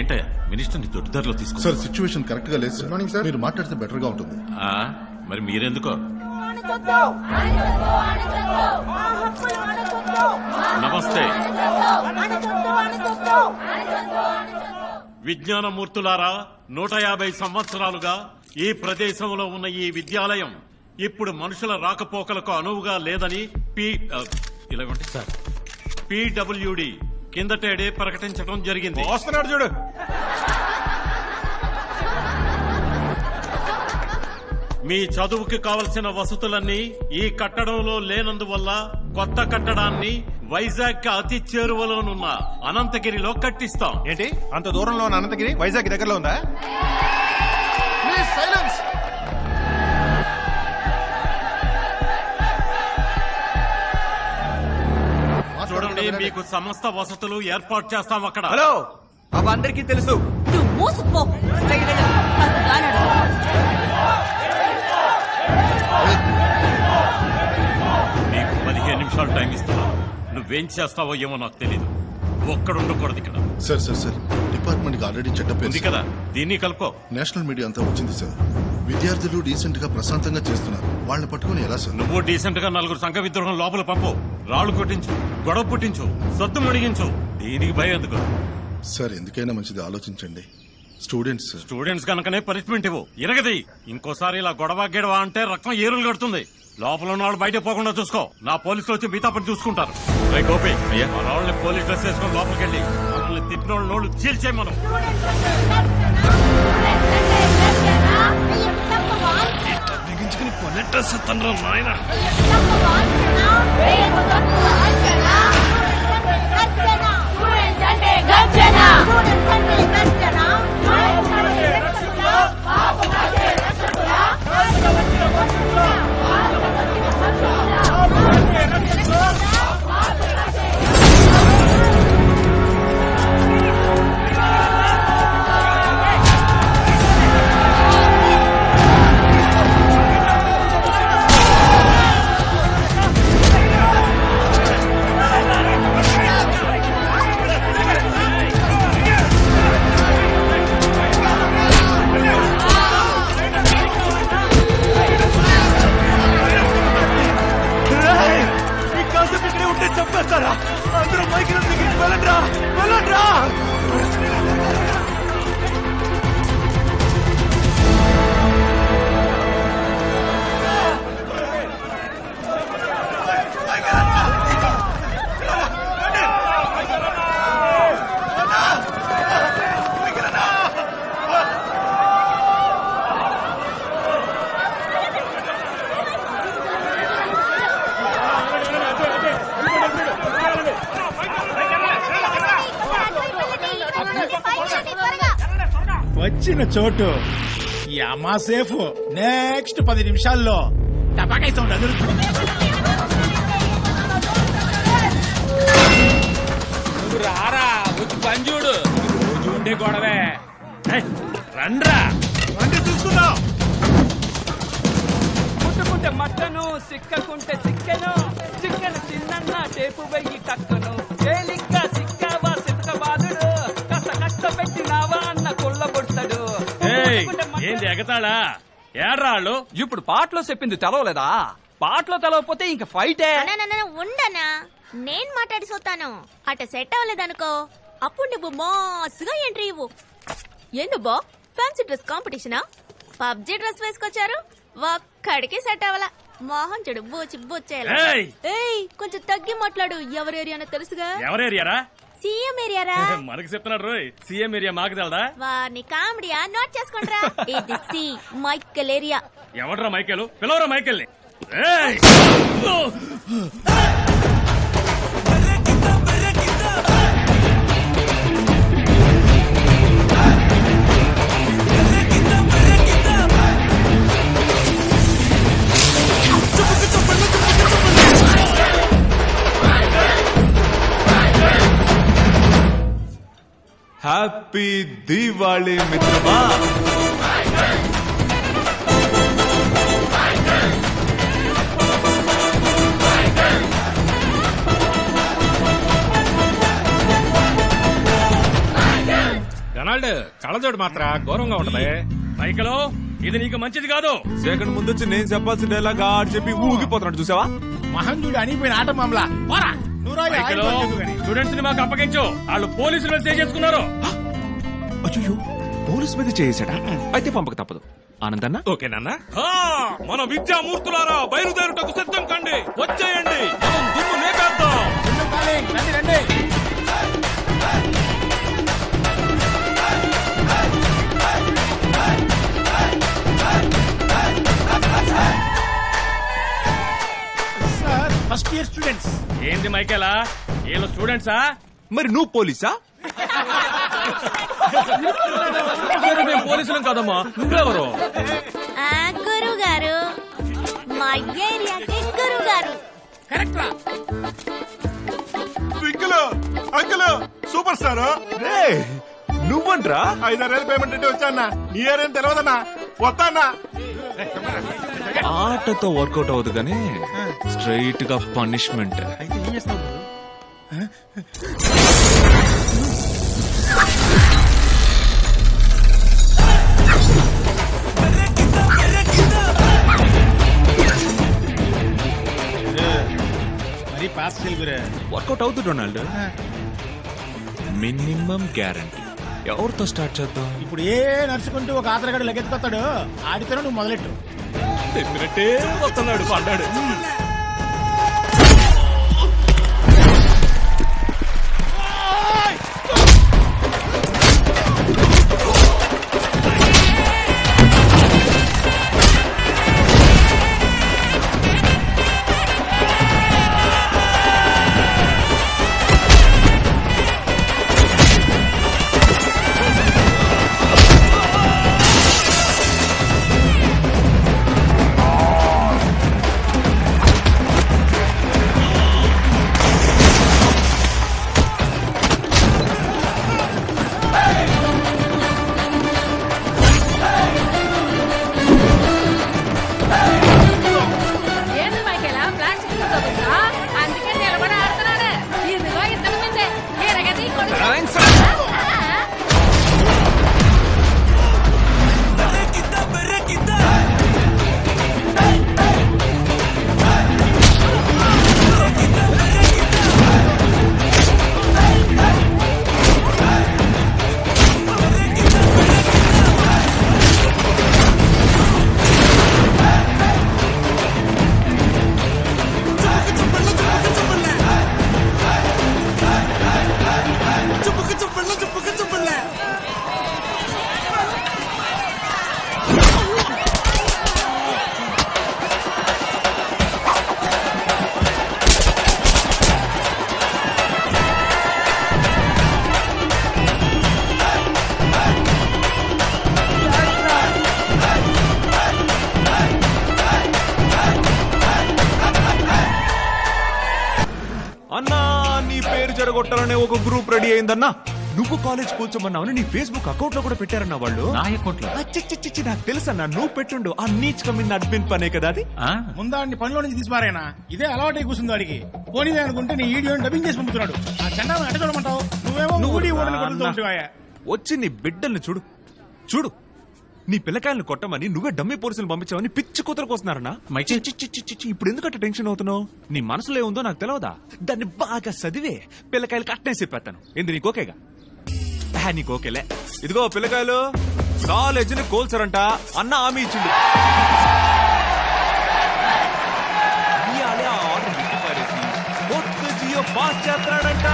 ఏంటయ్యా మినిస్టర్ని దొడ్డిదారిలో తీసుకో. సార్ సిచ్యువేషన్ కరెక్ట్ గా లేదు సార్. మీరు మాట్లాడితే బెటర్ గా ఉంటుంది. మరి మీరెందుకో? నమస్తే విజ్ఞానమూర్తులారా. 150 సంవత్సరాలుగా ఈ ప్రదేశంలో ఉన్న ఈ విద్యాలయం ఇప్పుడు మనుషుల రాకపోకలకు అనువుగా లేదని PWD కిందటేడే ప్రకటించడం జరిగింది. వస్తున్నాడు చూడు. మీ చదువుకి కావలసిన వసతులన్నీ ఈ కట్టడంలో లేనందువల్ల కొత్త కట్టడాన్ని వైజాగ్ కి అతి చేరువలోనున్న అనంతగిరిలో కట్టిస్తాం. ఏంటి అంత దూరంలో ఉన్న అనంతగిరి వైజాగ్ దగ్గరలో ఉందా? చూడండి, మీకు సమస్త వసతులు ఏర్పాటు చేస్తాం అక్కడ. హలో, అవందరికీ తెలుసు. నీకు 15 నిమిషాలు టైం ఇస్తున్నా. నువ్వేం చేస్తావో ఏమో నాకు తెలీదు. ఒక్కడుండకూడదు ఇక్కడ. సార్ డిపార్ట్మెంట్ కి ఆల్రెడీ చెడ్డ ఉంది కదా, దీన్ని కలుపుకో. నేషనల్ మీడియా అంతా వచ్చింది సార్. విద్యార్థులు డీసెంట్ గా ప్రశాంతంగా చేస్తున్నారు. వాళ్ళని పట్టుకుని ఎలా సార్? నువ్వు డీసెంట్ గా 4 సంఘ విద్రోహం లోపల పంపు. రాళ్లు కొట్టించు, గొడవ పుట్టించు, సద్దు మడిగించు. దీనికి భయం ఎందుకు? సార్ ఎందుకైనా మంచిది ఆలోచించండి. స్టూడెంట్స్ కనుకనే పనిష్మెంట్ ఇవ్వు. ఇరగది. ఇంకోసారి ఇలా గొడవ అంటే రక్తం ఏరులు కడుతుంది. లోపల ఉన్న వాళ్ళు బయట పోకుండా చూసుకో. నా పోలీసులు వచ్చి మిగతా పని చూసుకుంటారు. గోపి, మన వాళ్ళని పోలీస్ డ్రెస్ వేసుకొని లోపలికి వెళ్ళి మనల్ని తిట్టిన నోళ్ళు చీల్చేయి. మనం డ్రెస్ తండ్రి నాయన. అందరూ పైకి వెళ్ళండ్రా. వచ్చిన చోటు ఈ అమ్మా సేఫ్. నెక్స్ట్ 10 నిమిషాల్లో టపాకాయ సౌండ్ అదురుతుంది. రారా వచ్చి పని చూడు. రోజు ఉండే గొడవే. రండ్రా రండి చూసుకుందాం. ముట్టుకుంటే మట్టను, సిక్కకుంటే సిక్కెను, చిక్కను చిన్న టేపు వెయ్యి టక్కను, తేలిగ్గా సిక్కావా సిక్క బాధుడు, కష్ట కష్టపెట్టినావా అన్న కొల్ల కొడతాడు. ఏంది ఎగతాళా? ఏడ్రాళ్ళు ఇప్పుడు పాటలో చెప్పింది తెలవలేదా? పాటలో తెలవకపోతే ఇంక ఫైటే. ఉండనా, నేను మాట్లాడి చూస్తాను. అట సెట్ అవ్వలేదనుకో, అప్పుడు నువ్వు మాసుగా ఎంట్రీ ఇవ్వు. ఎందుబో ఫ్యాన్సీ డ్రెస్ కాంపిటీషనా? పబ్జీ డ్రెస్ వేసుకొచ్చారు, ఒక్కడికి సెట్ అవ్వాల. మోహన్ చెడు బూచి బూచేయాలి. కొంచెం తగ్గి మాట్లాడు. ఎవరి ఏరియానో తెలుసుగా? ఎవరేరియారా? సీఎం ఏరియారా. మనకు చెప్తున్నారు రోయ్. సీఎం ఏరియా మాకు తెలదా? వారిని కామెడీయా? నోట్ చేసుకోండిరా. ఇది సి మైకెల్ ఏరియా. ఎవడ్రా మైకేలు? పిలవరా మైకేల్ని. హ్యాపీ దీవాళి మిత్రమా. రొనాల్డ్ కళ్ళజోడు మాత్రం ఘోరంగా ఉంటది మైకలో ఇది నీకు మంచిది కాదు. సెకండ్ ముందు వచ్చి నేను చెప్పాల్సిన డైలాగ్ ఆడు చెప్పి ఊగిపోతున్నాడు చూసావా? మహంజుడు అనిపోయిన ఆట మామలా పోరా నువ్వు రాయి, ఆయన మైకలో పట్టుకు గాని. స్టూడెంట్స్ ని మాకు అప్పగించు. వాళ్ళు పోలీసులు సేవ్ చేసుకున్నారు. అయ్యో పోలీస్ మీద చేసాడా? అయితే పంపక తప్పదు. ఆనందన్న ఓకేనా? మన విద్యామూర్తులారా బయలుదేరుటకు సిద్ధం కండి. వచ్చేయండి, మనం దుమ్ము లేపేద్దాం. రెండు కాలింగ్, రండి రండి. Sir first year students. ఏంది మైకేలా, వీళ్ళు స్టూడెంట్సా? మరి నువ్వు పోలీసా? మేము పోలీసులం కదమ్మా, నువ్వెవరు? గురువు గారు, మా ఏరియాకి గురువు గారు. కరెక్ట్ రా. అంకుల్ సూపర్ స్టార్ నువ్వంట్రా? 5,000 పేమెంట్ అంటే వచ్చా నీ ఏరేం తెలియదన్నా వస్తానా ఆటతో వర్కౌట్ అవ్వదు కానీ స్ట్రైట్ గా పనిష్మెంట్. అయితే ఏం చేస్తావు? మరి పాస్ తెలుగురే. వర్కౌట్ అవుతుంది రొనాల్డ్. Minimum guarantee. ఎవరితో స్టార్ట్ చేద్దాం? ఇప్పుడు ఏ నడుచుకుంటూ ఒక ఆధారగాడు లెగ్గెత్తుకొస్తాడు, ఆడితేనే నువ్వు మొదలెట్టు. చెప్పినట్టే వస్తున్నాడు పడ్డాడు. అందుకే నిలబడి ఆడుతున్నాడు. ఇదిగో ఇద్దరు ముందే ఎరగది అన్నా నీ పేరు జరగొట్టాలనే ఒక గ్రూప్ రెడీ అయిందన్నా. నువ్వు కాలేజ్ కూర్చోమన్నావు నీ ఫేస్బుక్ అకౌంట్ లో కూడా పెట్టారన్నా వాళ్ళు. నా అకౌంట్ లో అచ్చిచ్చిచ్చి నాకు తెలుసన్నా, నువ్వు పెట్టుండు. ఆ నీచ్ కమ్మిన అడ్మిన్ పనే కదా అది. ముందాడిని పనిలో నుంచి తీసిపారాయనా, ఇదే అలవాటై కూర్చుంది వాడికి. పోనీ అనుకుంటే నీ వీడియోని డబ్బింగ్ చేసి పంపుతున్నాడు. ఆ చండాలను ఎట్ట చూడమంటావు? నువ్వేమో ఊడి ఊడని కొడుతూ ఉంటావా? వచ్చి నీ బిడ్డల్ని చూడు చూడు. నీ పిల్లకాయలను కొట్టమని నువ్వే డమ్మీ పోలీసులు పంపించావని పిచ్చి కూతురు వస్తున్నారన్నా. ఇప్పుడు ఎందుకంటే టెన్షన్ అవుతున్నావు? నీ మనసులో ఏముందో నాకు తెలియదా? దాన్ని బాగా చదివే పిల్లకాయలు కట్టనే చెప్పేస్తాను. ఏంది నీకు ఓకేగా? నీకు ఓకేలే. ఇదిగో పిల్లకాయలు, కాలేజీని కోల్చారంట అన్న హామీ ఇచ్చిండు. ఇయాలే ఆ ఆర్డర్ పెట్టి పారేసి కొత్త జియో పాస్ చేస్తాడంట.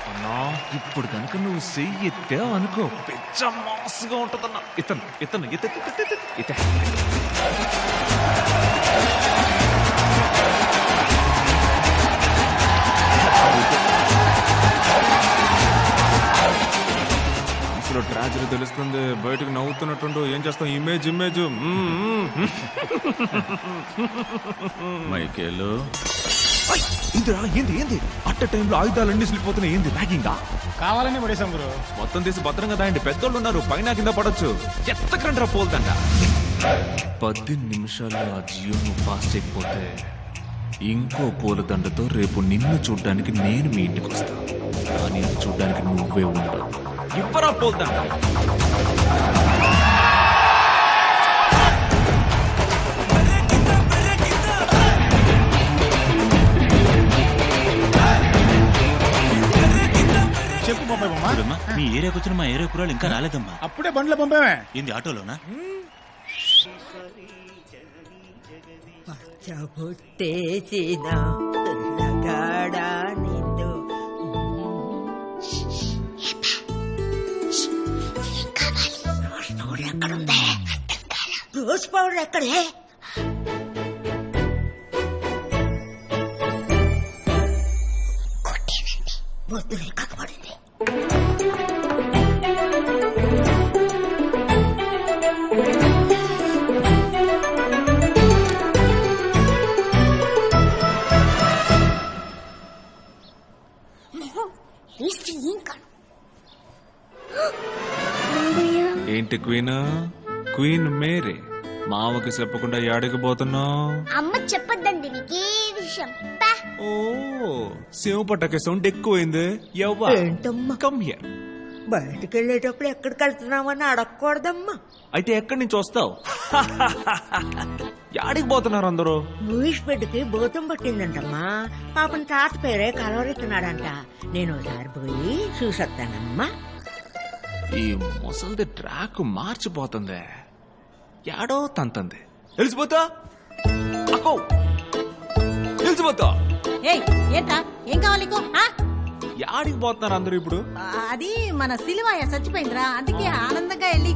అన్నా ఇప్పుడు కనుక నువ్వు చెయ్యి ఎత్తావు అనుకో, పెద్ద మాసుగా ఉంటదన్నా. ఇతను ఇతను ఇత ఇత ట్రాజడీ తెలుస్తుంది, బయటకు నవ్వుతున్నట్టుండు. ఏం చేస్తాం? Image image. మైకేలు ఇదిరా ఏంది ఏంది అట్ట టైంలో ఆయుధాలన్నీ సిలిపోతున్నాయి. ఏంది ర్యాగింగా? కావాలని పడేసాం గురు. మొత్తం తీసి భద్రంగా దాయండి. పెద్దోళ్ళు ఉన్నారు, పైన కింద పడొచ్చు. ఎత్తకండి రా పోల్తంట. 10 నిమిషాల్లో ఆ జియో నువ్వు పాస్ చేయకపోతే ఇంకో పూలదండతో రేపు నిన్ను చూడ్డానికి నేను మీ ఇంటికి వస్తా కానీ అది చూడ్డానికి నువ్వే ఉండవు. ఇవ్వరా పూలదండ. చెప్పు బాబాయ్ బొమ్మ. మీ ఏరియాకి వచ్చిన మా ఏరియా కురాలు ఇంకా రాలేదమ్మా. అప్పుడే బండ్లో పంపామే. ఏంది ఆటోలోనా? పుట్టేసిన పిల్లగాడా నిండు రోజ్ పౌడర్ ఎక్కడే? వద్దులే కనబడింది. ఏంటి క్వీన్? క్వీన్ మేరీ మామకి చెప్పకుండా యాడికి పోతున్నావు? అమ్మ చెప్పొద్దండి నీకే విషయం. ఓ సేవ పట్టకే సౌండ్ ఎక్కువైంది. ఏంటమ్మా? Come here. బయటికి వెళ్ళేటప్పుడు ఎక్కడికి వెళ్తున్నామని అడగకూడదమ్మా. అయితే ఎక్కడి నుంచి వస్తావు? యాడికి పోతున్నారు అందరూ? లూయిస్ బిడ్డకి భూతం పట్టిందంటమ్మా. పాపం తాత పేరే కలవరెత్తున్నాడంట. నేను ఒకసారి పోయి చూసొస్తానమ్మా. ఈ ముసలిది ట్రాక్ మార్చిపోతుంది. యాడో తంతంది. తెలిసిపోతా అక్కో తెలిసిపోతా. ఏంటా ఏం కావాలి నీకు? యాడికి పోతున్నారు అందరూ ఇప్పుడు? అది మన సిలువాయ చచ్చిపోయిందిరా, అందుకే ఆనందంగా వెళ్ళి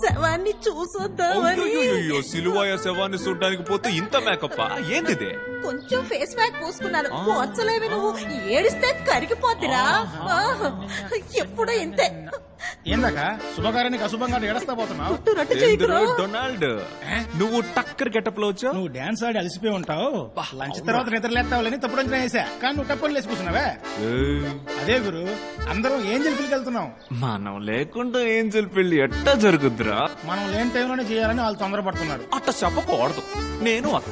శవాన్ని చూసొద్దామని. అయ్యో సిలువాయ శవాన్ని చూడడానికి పోతే ఇంత మేకప్పా? ఏంటిది? కొంచెం ఫేస్ ప్యాక్ పూసుకున్నాను. వచ్చలేవి నువ్వు ఏడిస్తే కరిగిపోద్దిరా. ఎప్పుడూ ఇంతే. ఏందాక శుభకార్యానికి అశుభంగా ఏడస్తా పోతున్నావు? ఏందిరా డొనాల్డ్, నువ్వు టక్కర్ గెటప్ లో వచ్చావు. నువ్వు డాన్స్ ఆడి అలసిపోయి ఉంటావు. లంచ్ తర్వాత నిద్రలేస్తావులని తప్పుడు అంచనా వేసా, కానీ నువ్వు టప్పని లేచి కూర్చున్నావే. అదే గురు, అందరం ఏంజల్ పిల్లకి వెళ్తున్నాం. మనం లేకుండా ఏంజల్ పెళ్లి ఎట్టా జరుగుద్దిరా? మనం లేని టైంలోనే చేయాలని వాళ్ళు తొందరపడుతున్నారు. అట్ట చెప్పకూడదు. నేను